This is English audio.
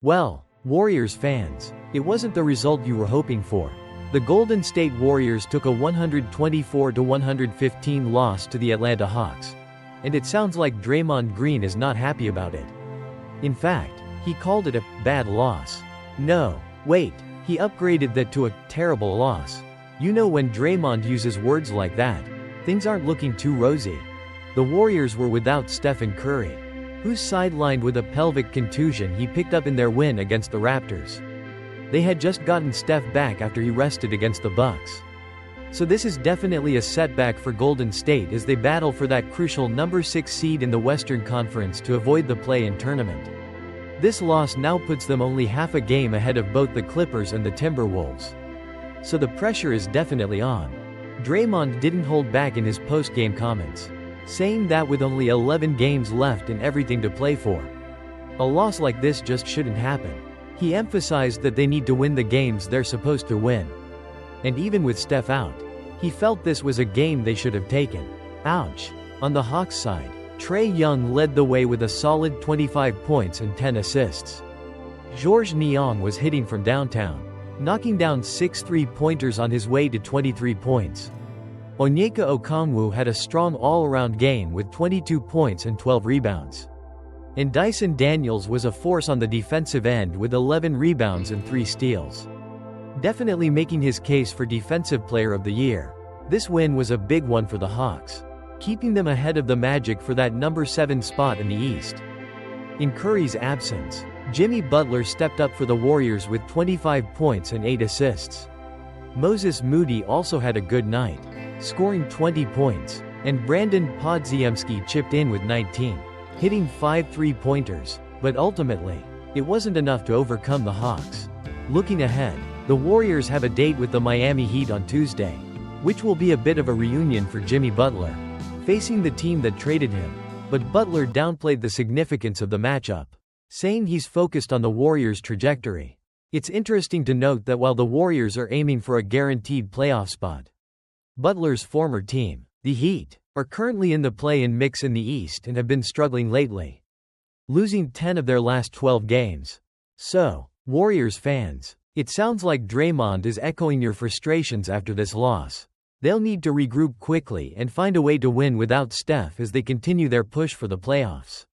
Well, Warriors fans, it wasn't the result you were hoping for. The Golden State Warriors took a 124-115 loss to the Atlanta Hawks. And it sounds like Draymond Green is not happy about it. In fact, he called it a bad loss. No, wait, he upgraded that to a terrible loss. You know, when Draymond uses words like that, things aren't looking too rosy. The Warriors were without Stephen Curry, who's sidelined with a pelvic contusion he picked up in their win against the Raptors. They had just gotten Steph back after he rested against the Bucks. So this is definitely a setback for Golden State as they battle for that crucial number 6 seed in the Western Conference to avoid the play-in tournament. This loss now puts them only half a game ahead of both the Clippers and the Timberwolves. So the pressure is definitely on. Draymond didn't hold back in his post-game comments, saying that with only 11 games left and everything to play for, a loss like this just shouldn't happen. He emphasized that they need to win the games they're supposed to win. And even with Steph out, he felt this was a game they should have taken. Ouch. On the Hawks side, Trae Young led the way with a solid 25 points and 10 assists. Georges Niang was hitting from downtown, knocking down 6 three-pointers on his way to 23 points. Onyeka Okongwu had a strong all-around game with 22 points and 12 rebounds. And Dyson Daniels was a force on the defensive end with 11 rebounds and 3 steals. Definitely making his case for Defensive Player of the Year. This win was a big one for the Hawks, keeping them ahead of the Magic for that number 7 spot in the East. In Curry's absence, Jimmy Butler stepped up for the Warriors with 25 points and 8 assists. Moses Moody also had a good night, scoring 20 points, and Brandon Podziemski chipped in with 19, hitting 5 three-pointers, but ultimately, it wasn't enough to overcome the Hawks. Looking ahead, the Warriors have a date with the Miami Heat on Tuesday, which will be a bit of a reunion for Jimmy Butler, facing the team that traded him, but Butler downplayed the significance of the matchup, saying he's focused on the Warriors' trajectory. It's interesting to note that while the Warriors are aiming for a guaranteed playoff spot, Butler's former team, the Heat, are currently in the play-in mix in the East and have been struggling lately, losing 10 of their last 12 games. So, Warriors fans, it sounds like Draymond is echoing your frustrations after this loss. They'll need to regroup quickly and find a way to win without Steph as they continue their push for the playoffs.